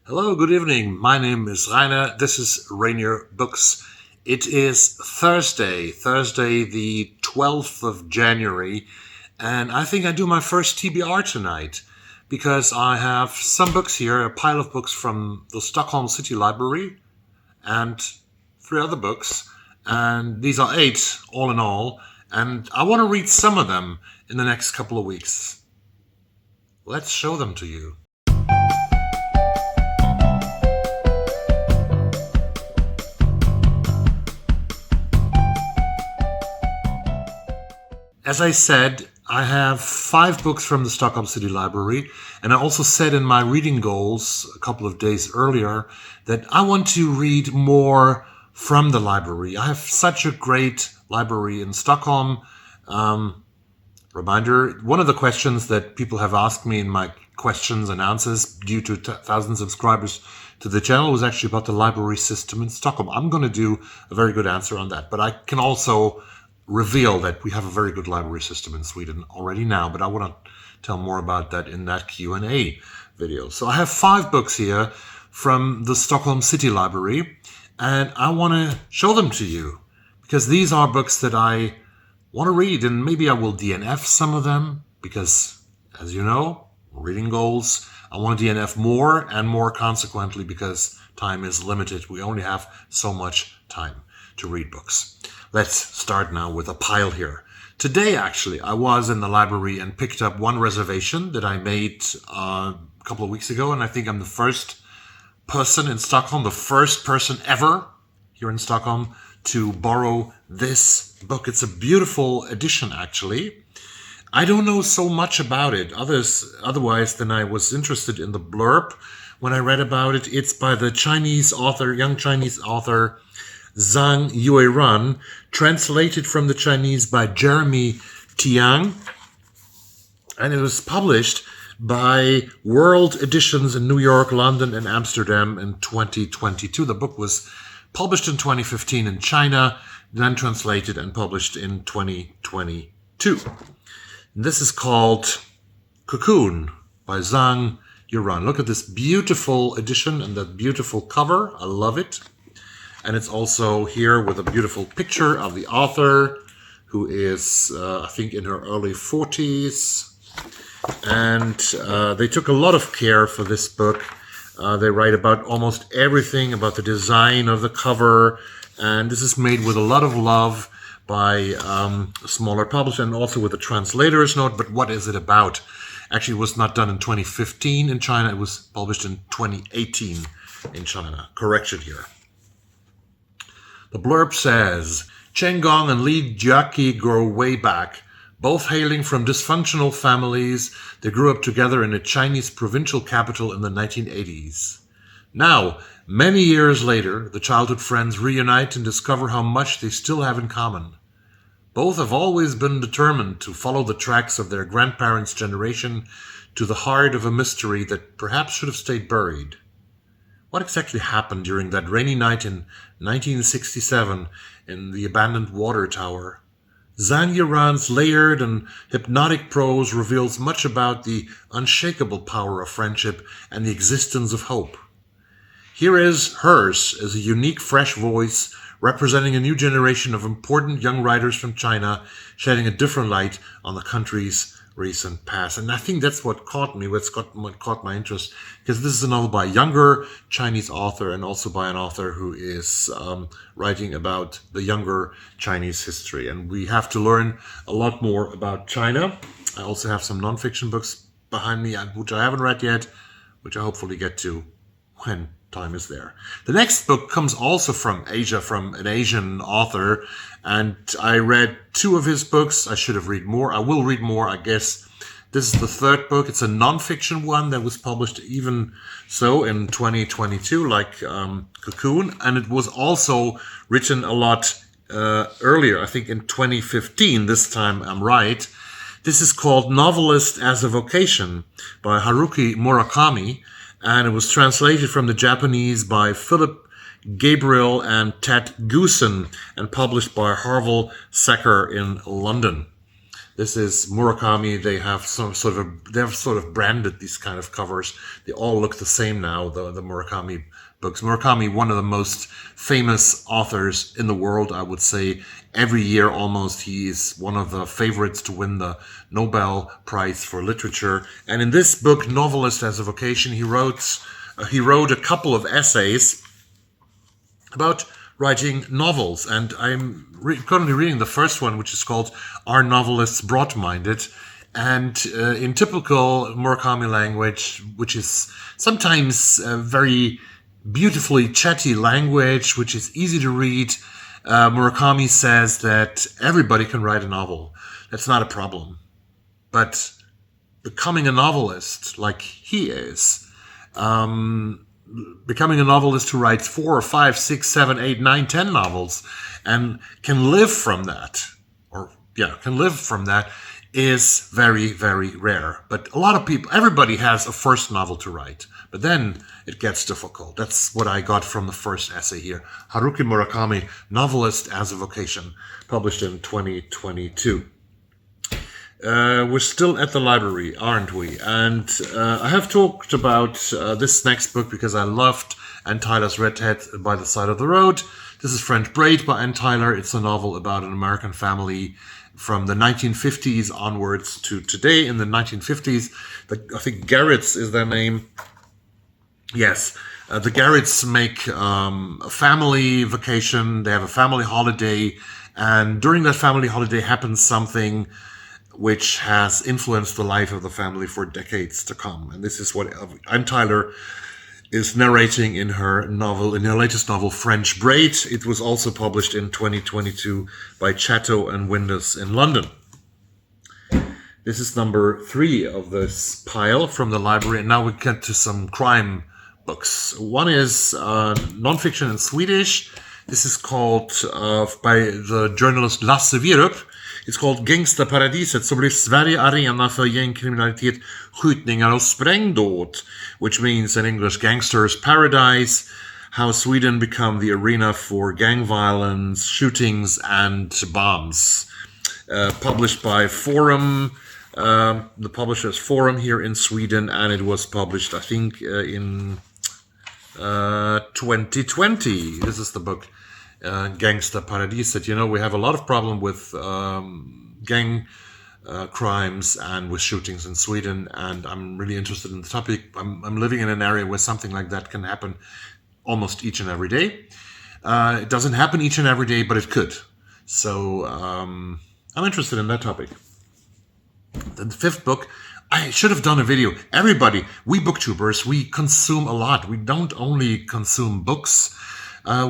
Hello, good evening. My name is Rainer. This is Rainier Books. It is Thursday the 12th of January, and I think I do my first TBR tonight because I have some books here, a pile of books from the Stockholm City Library, and 3 other books, and these are 8 all in all, and I want to read some of them in the next couple of weeks. Let's show them to you. As I said, I have 5 books from the Stockholm City Library, and I also said in my reading goals a couple of days earlier that I want to read more from the library. I have such a great library in Stockholm. Reminder, one of the questions that people have asked me in my questions and answers due to 1,000 subscribers to the channel was actually about the library system in Stockholm. I'm going to do a very good answer on that, but I can also reveal that we have a very good library system in Sweden already now, but I want to tell more about that in that Q&A video. So I have 5 books here from the Stockholm City Library, and I want to show them to you because these are books that I want to read, and maybe I will DNF some of them because, as you know, reading goals, I want to DNF more and more consequently because time is limited. We only have so much time to read books. Let's start now with a pile here. Today, actually, I was in the library and picked up one reservation that I made a couple of weeks ago, and I think I'm the first person in Stockholm, the first person ever here in Stockholm to borrow this book. It's a beautiful edition, actually. I don't know so much about it, otherwise than I was interested in the blurb when I read about it. It's by the young Chinese author, Zhang Yueran, translated from the Chinese by Jeremy Tiang, and it was published by World Editions in New York, London, and Amsterdam in 2022. The book was published in 2015 in China, then translated and published in 2022. And this is called Cocoon by Zhang Yueran. Look at this beautiful edition and that beautiful cover. I love it. And it's also here with a beautiful picture of the author, who is, I think, in her early 40s. And they took a lot of care for this book. They write about almost everything, about the design of the cover. And this is made with a lot of love by a smaller publisher and also with a translator's note. But what is it about? Actually, it was not done in 2015 in China. It was published in 2018 in China. Correction here. The blurb says, Chen Gong and Li Jiaqi go way back. Both hailing from dysfunctional families, they grew up together in a Chinese provincial capital in the 1980s. Now, many years later, the childhood friends reunite and discover how much they still have in common. Both have always been determined to follow the tracks of their grandparents' generation to the heart of a mystery that perhaps should have stayed buried. What exactly happened during that rainy night in 1967 in the abandoned water tower? Zhang Yueran's layered and hypnotic prose reveals much about the unshakable power of friendship and the existence of hope. Here is hers as a unique, fresh voice representing a new generation of important young writers from China, shedding a different light on the country's recent past. And I think that's what caught me, what caught my interest, because this is a novel by a younger Chinese author and also by an author who is writing about the younger Chinese history. And we have to learn a lot more about China. I also have some nonfiction books behind me, which I haven't read yet, which I hopefully get to when time is there. The next book comes also from Asia, from an Asian author, and I read 2 of his books. I should have read more. I will read more, I guess. This is the 3rd book. It's a nonfiction one that was published even so in 2022, like Cocoon, and it was also written a lot earlier, I think in 2015, this time I'm right. This is called Novelist as a Vocation by Haruki Murakami, and it was translated from the Japanese by Philip Gabriel and Ted Goosen and published by Harvill Secker in London. This is Murakami. They have sort of branded these kind of covers. They all look the same now, the Murakami books. Murakami, one of the most famous authors in the world, I would say. Every year almost, he is one of the favorites to win the Nobel Prize for Literature. And in this book, Novelist as a Vocation, he wrote a couple of essays about writing novels. And I'm currently reading the first one, which is called Are Novelists Broad-Minded? And in typical Murakami language, which is sometimes very beautifully chatty language, which is easy to read, Murakami says that everybody can write a novel. That's not a problem. But becoming a novelist, like he is, becoming a novelist who writes 4 or 5, 6, 7, 8, 9, 10 novels and can live from that, is very, very rare. But a lot of people, everybody has a first novel to write, but then it gets difficult. That's what I got from the first essay here. Haruki Murakami, Novelist as a Vocation, published in 2022. We're still at the library, aren't we? And I have talked about this next book because I loved Anne Tyler's Redhead by the Side of the Road. This is French Braid by Anne Tyler. It's a novel about an American family from the 1950s onwards to today. In the 1950s, I think Garretts is their name. Yes, the Garretts make a family vacation. They have a family holiday. And during that family holiday happens something which has influenced the life of the family for decades to come. And this is what Anne Tyler is narrating in her latest novel, French Braid. It was also published in 2022 by Chatto and Windus in London. This is number 3 of this pile from the library. And now we get to some crime books. One is nonfiction in Swedish. This is called, by the journalist Lasse Wierup. It's called Gangsterparadiset, så blir Sverige arena för gängkriminalitet, skjutningar och sprängdåd, which means in English, Gangsters Paradise, how Sweden become the arena for gang violence, shootings, and bombs. Published by Forum, the publisher's Forum here in Sweden, and it was published, I think, in 2020. This is the book. Gangsterparadiset. You know, we have a lot of problem with gang crimes and with shootings in Sweden, and I'm really interested in the topic. I'm living in an area where something like that can happen almost each and every day. It doesn't happen each and every day, but it could. So I'm interested in that topic. Then the 5th book, I should have done a video. Everybody, we booktubers, we consume a lot. We don't only consume books. I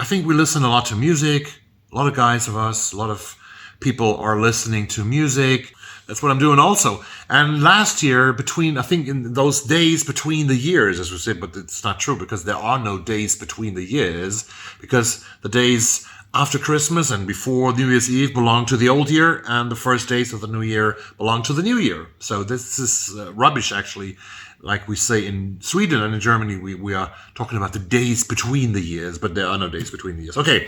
think we listen a lot to music. A lot of guys of us, a lot of people are listening to music. That's what I'm doing also. And last year, I think in those days between the years, as we say, but it's not true because there are no days between the years, because the days after Christmas and before New Year's Eve belong to the old year, and the first days of the new year belong to the new year. So this is rubbish, actually. Like we say in Sweden and in Germany, we are talking about the days between the years, but there are no days between the years. Okay,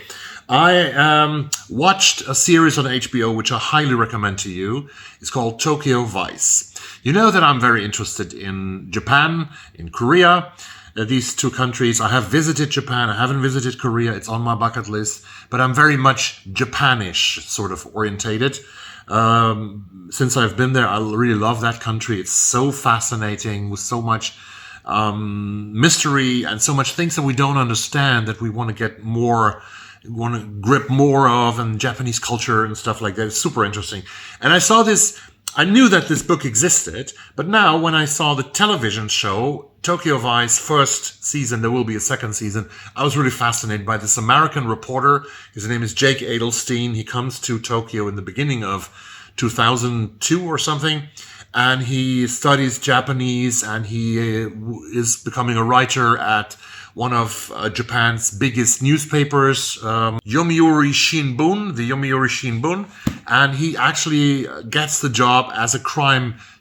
I watched a series on HBO, which I highly recommend to you. It's called Tokyo Vice. You know that I'm very interested in Japan, in Korea. These 2 countries, I have visited Japan, I haven't visited Korea, it's on my bucket list, but I'm very much Japanish sort of orientated. Since I've been there, I really love that country. It's so fascinating with so much mystery and so much things that we don't understand that we want to get more, want to grip more of, and Japanese culture and stuff like that. It's super interesting. And I saw this, I knew that this book existed, but now when I saw the television show, Tokyo Vice, first season, there will be a second season, I was really fascinated by this American reporter. His name is Jake Adelstein. He comes to Tokyo in the beginning of 2002 or something, and he studies Japanese, and he is becoming a writer at one of Japan's biggest newspapers, Yomiuri Shimbun, the Yomiuri Shimbun, and he actually gets the job as a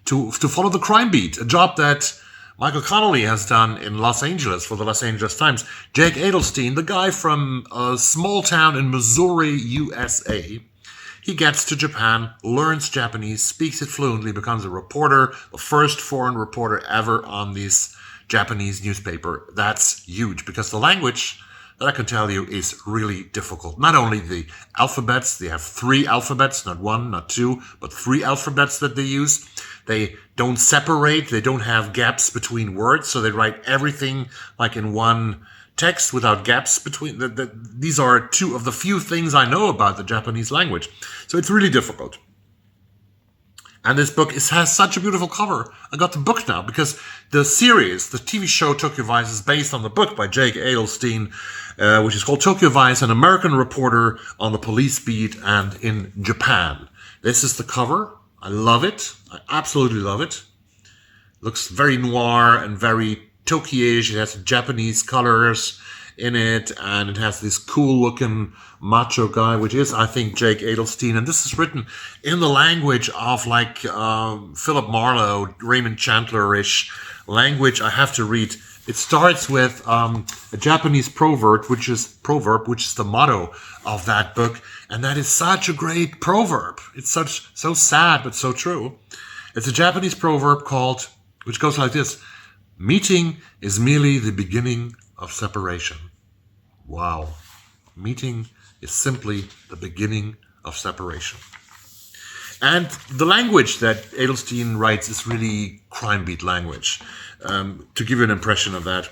to follow the crime beat, a job that Michael Connelly has done in Los Angeles for the Los Angeles Times. Jake Adelstein, the guy from a small town in Missouri, USA, He gets to Japan, learns Japanese, speaks it fluently, becomes a reporter, the first foreign reporter ever on this Japanese newspaper. That's huge because the language, that I can tell you, is really difficult. Not only the alphabets, they have 3 alphabets, not 1, not 2, but 3 alphabets that they use. They don't separate, they don't have gaps between words, so they write everything like in one text without gaps between. These are 2 of the few things I know about the Japanese language. So it's really difficult. And this book has such a beautiful cover. I got the book now because the series, the TV show Tokyo Vice, is based on the book by Jake Adelstein, which is called Tokyo Vice, an American reporter on the police beat and in Japan. This is the cover. I love it. I absolutely love it. Looks very noir and very Tokyo-ish. It has Japanese colors in it, and it has this cool-looking macho guy, which is, I think, Jake Adelstein. And this is written in the language of like Philip Marlowe, Raymond Chandler-ish language. I have to read. It starts with a Japanese proverb, which is the motto of that book, and that is such a great proverb. It's so sad but so true. It's a Japanese proverb which goes like this: "Meeting is merely the beginning of separation." Wow. Meeting is simply the beginning of separation. And the language that Adelstein writes is really crime beat language. To give you an impression of that.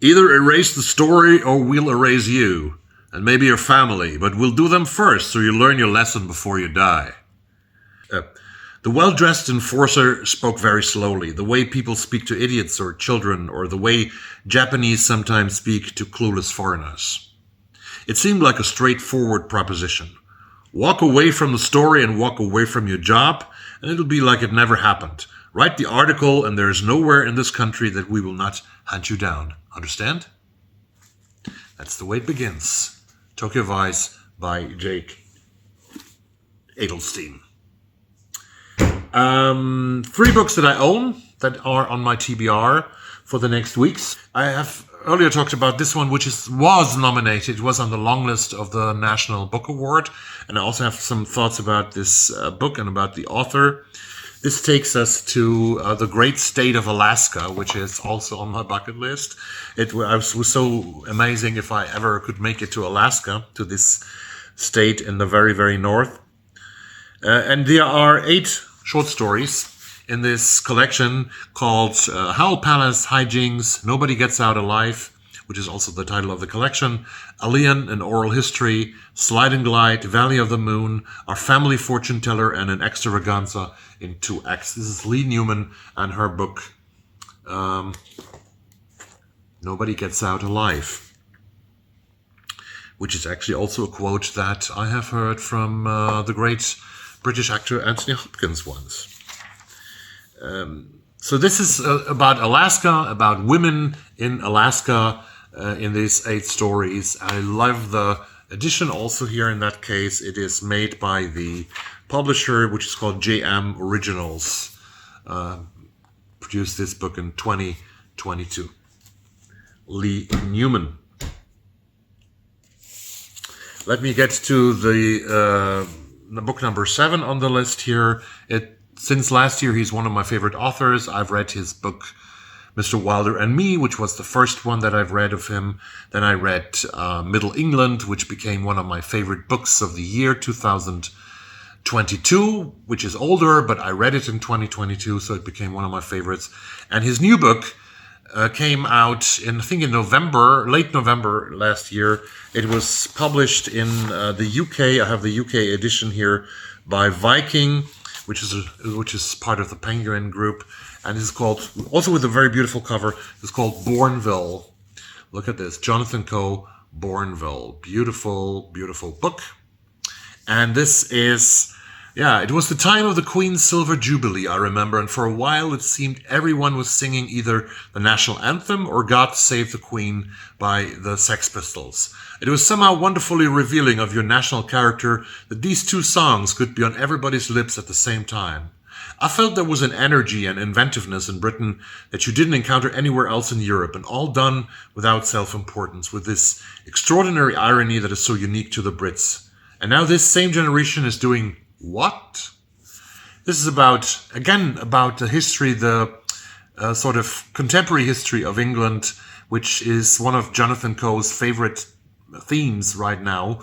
Either erase the story or we'll erase you and maybe your family, but we'll do them first so you learn your lesson before you die. The well-dressed enforcer spoke very slowly, the way people speak to idiots or children, or the way Japanese sometimes speak to clueless foreigners. It seemed like a straightforward proposition. Walk away from the story and walk away from your job, and it'll be like it never happened. Write the article, and there is nowhere in this country that we will not hunt you down. Understand? That's the way it begins. Tokyo Vice by Jake Adelstein. 3 books that I own that are on my TBR for the next weeks. I have earlier talked about this one, which was nominated. It was on the long list of the National Book Award. And I also have some thoughts about this book and about the author. This takes us to the great state of Alaska, which is also on my bucket list. It was so amazing if I ever could make it to Alaska, to this state in the very, very north. And there are 8 short stories in this collection called Howl Palace, Hijinks, Nobody Gets Out Alive, which is also the title of the collection, Alien, An Oral History, Slide and Glide, Valley of the Moon, Our Family Fortune Teller, and An Extravaganza in 2 acts. This is Leigh Newman and her book, Nobody Gets Out Alive, which is actually also a quote that I have heard from the great British actor Anthony Hopkins once. So this is about Alaska, about women in Alaska in these 8 stories. I love the edition also here in that case. It is made by the publisher, which is called JM Originals. Produced this book in 2022. Leigh Newman. Let me get to the book number 7 on the list here. Since last year, he's one of my favorite authors. I've read his book, Mr. Wilder and Me, which was the first one that I've read of him. Then I read Middle England, which became one of my favorite books of the year, 2022, which is older, but I read it in 2022, so it became one of my favorites. And his new book came out in, I think, in November, late November last year. It was published in the UK. I have the UK edition here by Viking, which is part of the Penguin Group, and it's called, also with a very beautiful cover, it's called Bournville. Look at this, Jonathan Coe, Bournville. Beautiful, beautiful book. And this is, it was the time of the Queen's Silver Jubilee, I remember, and for a while it seemed everyone was singing either the national anthem or God Save the Queen by the Sex Pistols. It was somehow wonderfully revealing of your national character that these 2 songs could be on everybody's lips at the same time. I felt there was an energy and inventiveness in Britain that you didn't encounter anywhere else in Europe, and all done without self-importance, with this extraordinary irony that is so unique to the Brits. And now this same generation is doing what? This is about the history, the sort of contemporary history of England, which is one of Jonathan Coe's favorite themes right now.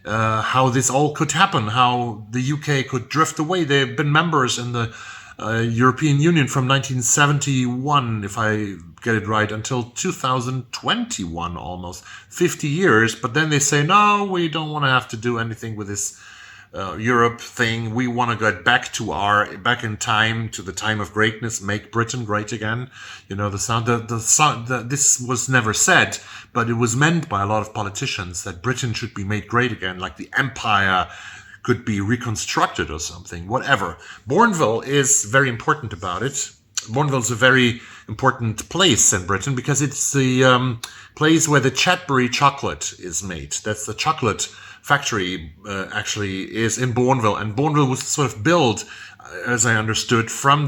How this all could happen, how the UK could drift away. They've been members in the European Union from 1971, if I get it right, until 2021, almost 50 years. But then they say, no, we don't want to have to do anything with this Europe thing. We want to get back in time to the time of greatness, make Britain great again. You know, this was never said, but it was meant by a lot of politicians that Britain should be made great again, like the empire could be reconstructed or something, whatever. Bournville is very important about it. Bournville is a very important place in Britain because it's the place where the Cadbury chocolate is made. That's the chocolate factory actually is in Bournville, and Bournville was sort of built, as I understood, by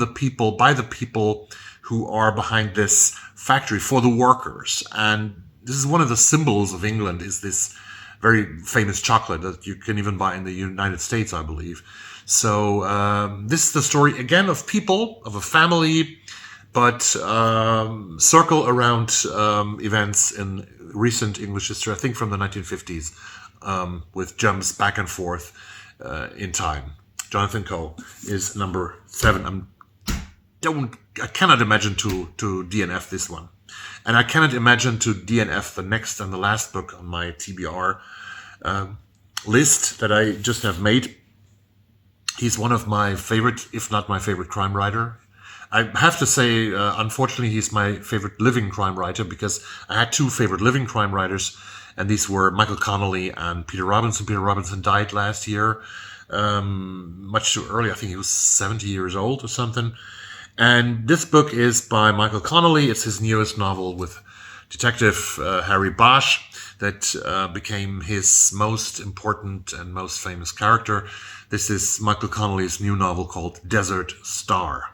the people who are behind this factory, for the workers. And this is one of the symbols of England, is this very famous chocolate that you can even buy in the United States, I believe. So this is the story again of people, of a family, but circle around events in recent English history, I think from the 1950s. With jumps back and forth in time. Jonathan Coe is number 7. I cannot imagine to DNF this one. And I cannot imagine to DNF the next and the last book on my TBR list that I just have made. He's one of my favorite, if not my favorite, crime writer. I have to say, unfortunately, he's my favorite living crime writer, because I had 2 favorite living crime writers, and these were Michael Connelly and Peter Robinson. Peter Robinson died last year, much too early. I think he was 70 years old or something. And this book is by Michael Connelly. It's his newest novel with Detective Harry Bosch that became his most important and most famous character. This is Michael Connelly's new novel called Desert Star.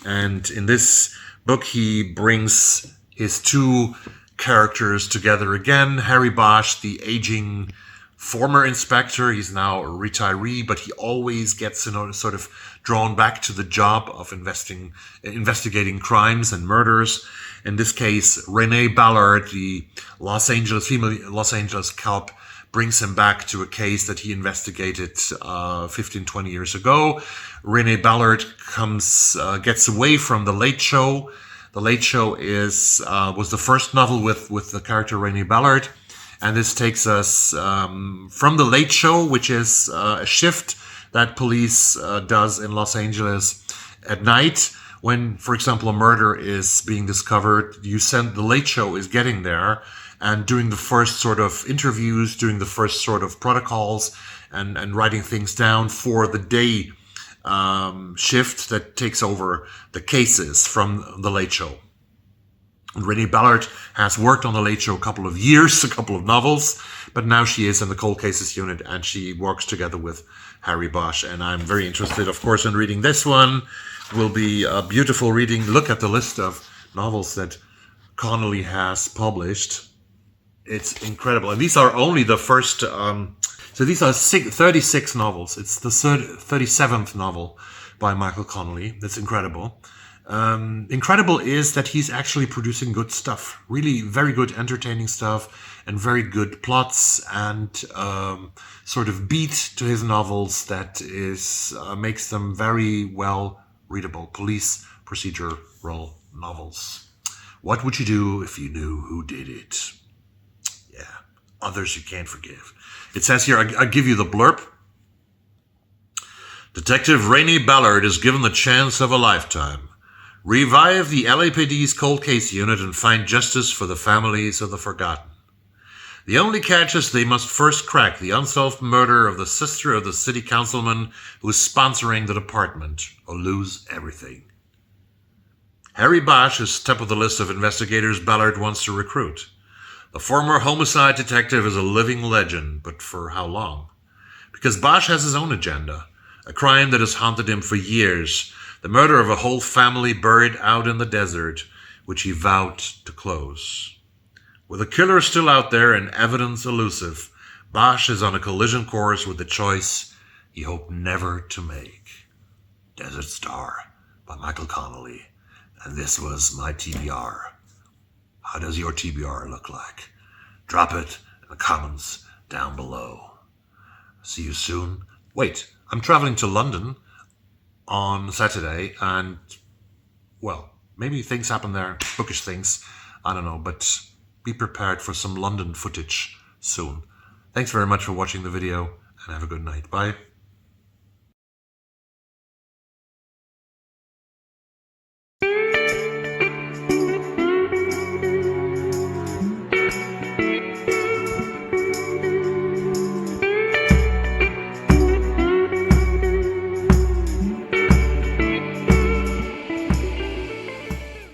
And in this book, he brings his 2 characters together again. Harry Bosch, the aging former inspector. He's now a retiree, but he always gets, sort of drawn back to the job of investigating crimes and murders. In this case, Renee Ballard, the female Los Angeles cop, brings him back to a case that he investigated 15-20 years ago. Renee Ballard gets away from The Late Show. The Late Show was the first novel with the character Renee Ballard, and this takes us from The Late Show, which is a shift that police does in Los Angeles at night. When, for example, a murder is being discovered, The Late Show is getting there and doing the first sort of interviews, doing the first sort of protocols, and writing things down for the day shift that takes over the cases from The Late Show. And Renee Ballard has worked on The Late Show a couple of years, a couple of novels, but now she is in the Cold Cases unit, and she works together with Harry Bosch. And I'm very interested, of course, in reading this one. Will be a beautiful reading. Look at the list of novels that Connelly has published. It's incredible. And these are only the first... So these are 36 novels. It's the 37th novel by Michael Connelly. That's incredible. Incredible is that he's actually producing good stuff. Really very good, entertaining stuff, and very good plots, and sort of beat to his novels that makes them very well readable. Police procedural novels. What would you do if you knew who did it? Yeah, others you can't forgive. It says here, I give you the blurb. Detective Renee Ballard is given the chance of a lifetime. Revive the LAPD's cold case unit and find justice for the families of the forgotten. The only catch is they must first crack the unsolved murder of the sister of the city councilman who is sponsoring the department, or lose everything. Harry Bosch is top of the list of investigators Ballard wants to recruit. The former homicide detective is a living legend, but for how long? Because Bosch has his own agenda a crime that has haunted him for years, the murder of a whole family buried out in the desert, which he vowed to close. With the killer still out there and evidence elusive, Bosch is on a collision course with the choice he hoped never to make. Desert Star by Michael Connelly. And this was my TBR. How does your TBR look like? Drop it in the comments down below. See you soon. Wait, I'm traveling to London on Saturday, and, well, maybe things happen there, bookish things, I don't know, but be prepared for some London footage soon. Thanks very much for watching the video, and have a good night. Bye.